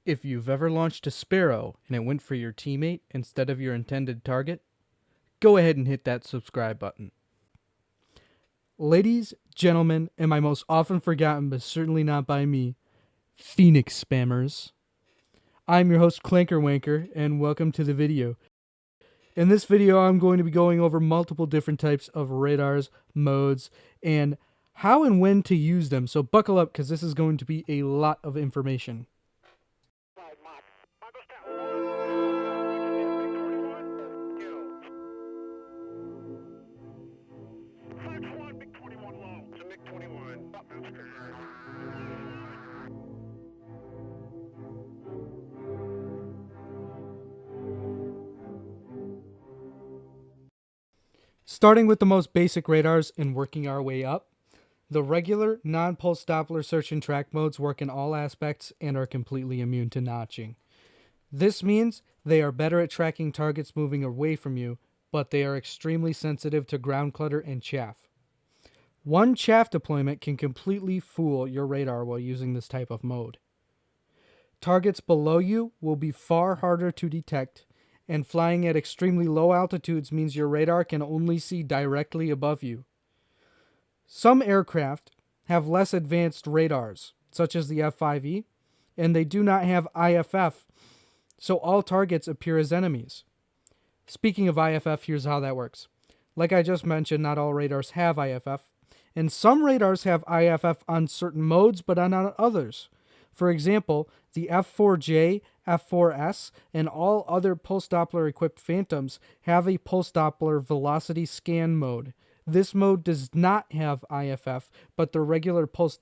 If you've ever launched a Sparrow and it went for your teammate instead of your intended target, go ahead and hit that subscribe button. Ladies, gentlemen, and my most often forgotten, but certainly not by me, Phoenix spammers. I'm your host Clanker Wanker, and welcome to the video. In this video, I'm going to be going over multiple different types of radars, modes, and how and when to use them. So buckle up, because this is going to be a lot of information. Starting with the most basic radars and working our way up, the regular non-pulse Doppler search and track modes work in all aspects and are completely immune to notching. This means they are better at tracking targets moving away from you, but they are extremely sensitive to ground clutter and chaff. One chaff deployment can completely fool your radar while using this type of mode. Targets below you will be far harder to detect, and flying at extremely low altitudes means your radar can only see directly above you. Some aircraft have less advanced radars, such as the F-5E, and they do not have IFF, so all targets appear as enemies. Speaking of IFF, here's how that works. Like I just mentioned, not all radars have IFF, and some radars have IFF on certain modes, but not on others. For example, the F4J, F4S, and all other pulse Doppler equipped Phantoms have a pulse Doppler velocity scan mode. This mode does not have IFF, but the regular non-pulse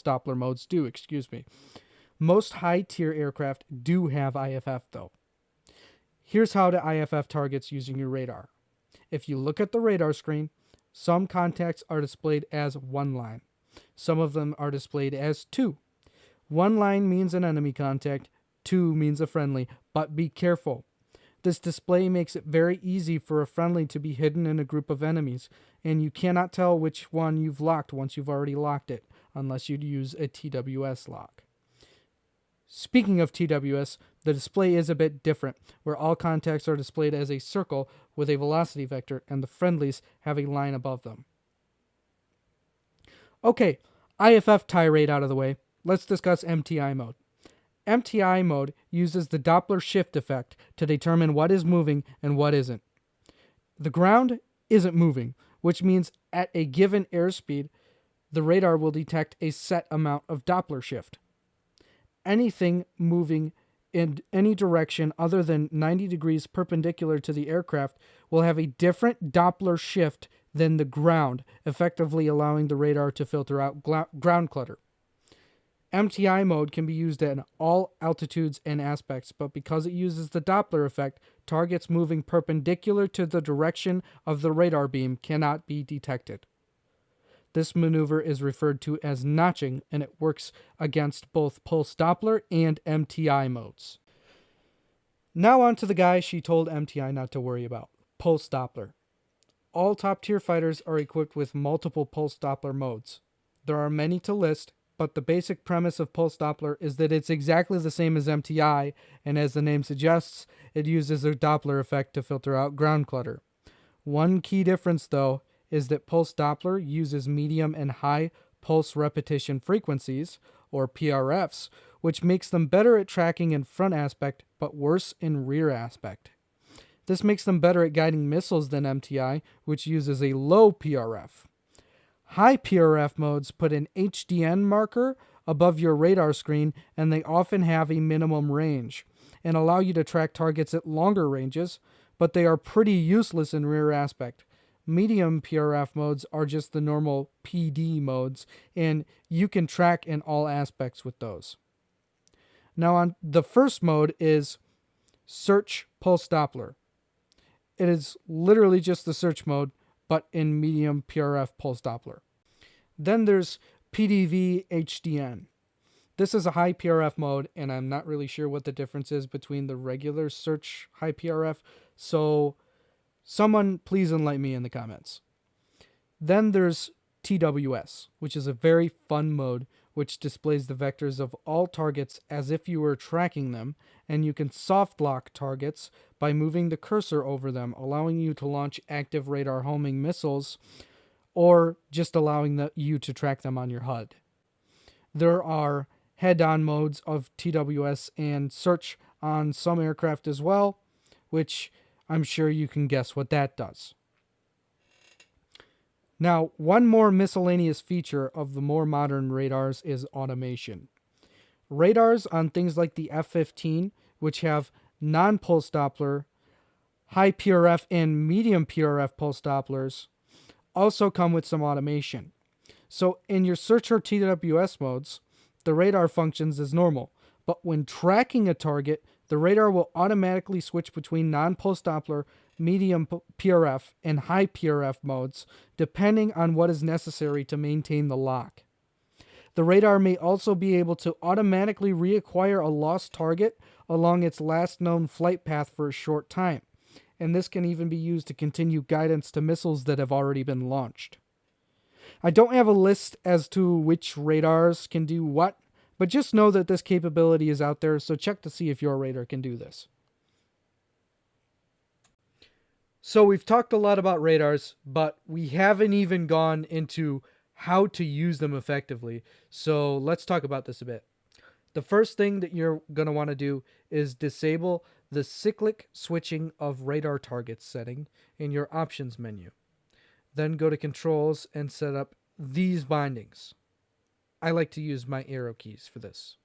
Doppler modes do, Most high-tier aircraft do have IFF though. Here's how to IFF targets using your radar. If you look at the radar screen, some contacts are displayed as one line. Some of them are displayed as two. One line means an enemy contact, two means a friendly, but be careful. This display makes it very easy for a friendly to be hidden in a group of enemies, and you cannot tell which one you've locked once you've already locked it, unless you'd use a TWS lock. Speaking of TWS, the display is a bit different, where all contacts are displayed as a circle with a velocity vector, and the friendlies have a line above them. Okay, IFF tirade out of the way, let's discuss MTI mode. MTI mode uses the Doppler shift effect to determine what is moving and what isn't. The ground isn't moving, which means at a given airspeed, the radar will detect a set amount of Doppler shift. Anything moving in any direction other than 90 degrees perpendicular to the aircraft will have a different Doppler shift than the ground, effectively allowing the radar to filter out ground clutter. MTI mode can be used at all altitudes and aspects, but because it uses the Doppler effect, targets moving perpendicular to the direction of the radar beam cannot be detected. This maneuver is referred to as notching, and it works against both pulse Doppler and MTI modes. Now on to the guy she told MTI not to worry about, pulse Doppler. All top-tier fighters are equipped with multiple pulse Doppler modes. There are many to list, but the basic premise of pulse Doppler is that it's exactly the same as MTI, and as the name suggests, it uses a Doppler effect to filter out ground clutter. One key difference, though, is that pulse Doppler uses medium and high pulse repetition frequencies, or PRFs, which makes them better at tracking in front aspect, but worse in rear aspect. This makes them better at guiding missiles than MTI, which uses a low PRF. High PRF modes put an HDN marker above your radar screen, and they often have a minimum range, and allow you to track targets at longer ranges, but they are pretty useless in rear aspect. Medium PRF modes are just the normal PD modes, and you can track in all aspects with those. Now on the first mode is Search Pulse Doppler. It is literally just the search mode, but in medium PRF Pulse Doppler. Then there's PDV HDN. This is a high PRF mode, and I'm not really sure what the difference is between the regular search high PRF, so someone please enlighten me in the comments. Then there's TWS, which is a very fun mode which displays the vectors of all targets as if you were tracking them, and you can soft lock targets by moving the cursor over them, allowing you to launch active radar homing missiles or just allowing you to track them on your HUD. There are head-on modes of TWS and search on some aircraft as well, which I'm sure you can guess what that does. Now, one more miscellaneous feature of the more modern radars is automation. Radars on things like the F-15, which have non-pulse Doppler, high PRF, and medium PRF pulse Dopplers, also come with some automation. So in your search or TWS modes, the radar functions as normal, but when tracking a target, the radar will automatically switch between non-pulse Doppler, medium PRF, and high PRF modes, depending on what is necessary to maintain the lock. The radar may also be able to automatically reacquire a lost target along its last known flight path for a short time, and this can even be used to continue guidance to missiles that have already been launched. I don't have a list as to which radars can do what, but just know that this capability is out there, so check to see if your radar can do this. So we've talked a lot about radars, but we haven't even gone into how to use them effectively. So let's talk about this a bit. The first thing that you're going to want to do is disable the cyclic switching of radar targets setting in your options menu. Then go to controls and set up these bindings. I like to use my arrow keys for this.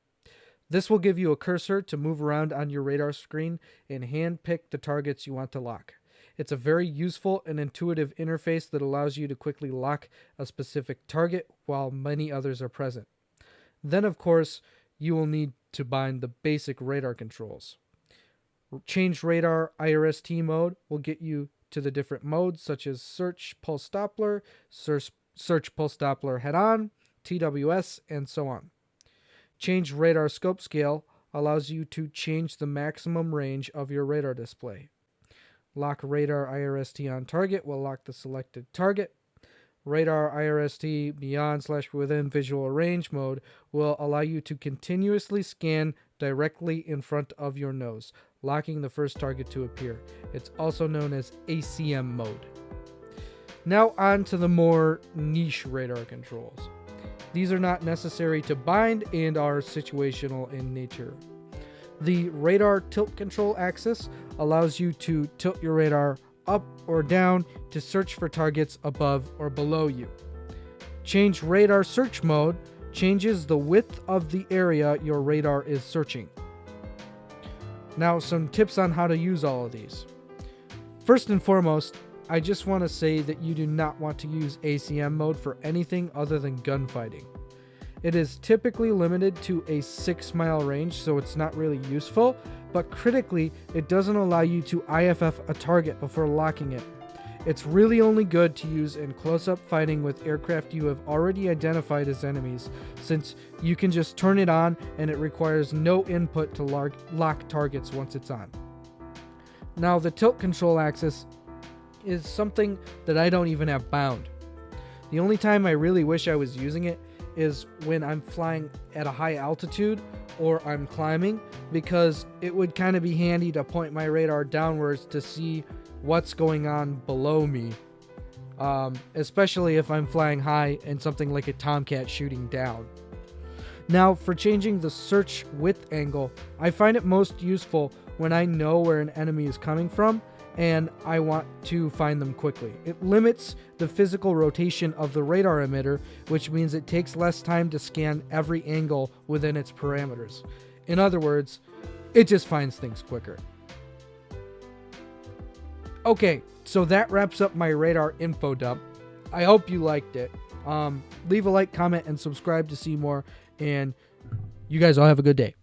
This will give you a cursor to move around on your radar screen and handpick the targets you want to lock. It's a very useful and intuitive interface that allows you to quickly lock a specific target while many others are present. Then, of course, you will need to bind the basic radar controls. Change radar IRST mode will get you to the different modes such as search pulse Doppler, search pulse Doppler head-on, TWS, and so on. Change radar scope scale allows you to change the maximum range of your radar display. Lock radar IRST on target will lock the selected target. Radar IRST beyond/within visual range mode will allow you to continuously scan directly in front of your nose, locking the first target to appear. It's also known as ACM mode. Now on to the more niche radar controls. These are not necessary to bind and are situational in nature. The radar tilt control axis allows you to tilt your radar up or down to search for targets above or below you. Change radar search mode changes the width of the area your radar is searching. Now, some tips on how to use all of these. First and foremost, I just want to say that you do not want to use ACM mode for anything other than gunfighting. It is typically limited to a 6-mile range, so it's not really useful, but critically, it doesn't allow you to IFF a target before locking it. It's really only good to use in close-up fighting with aircraft you have already identified as enemies, since you can just turn it on and it requires no input to lock targets once it's on. Now, the tilt control axis is something that I don't even have bound. The only time I really wish I was using it is when I'm flying at a high altitude or I'm climbing, because it would kind of be handy to point my radar downwards to see what's going on below me, especially if I'm flying high and something like a Tomcat shooting down. Now, for changing the search width angle, I find it most useful when I know where an enemy is coming from and I want to find them quickly. It limits the physical rotation of the radar emitter, which means it takes less time to scan every angle within its parameters. In other words, it just finds things quicker. Okay, so that wraps up my radar info dump. I hope you liked it. Leave a like, comment, and subscribe to see more, and you guys all have a good day.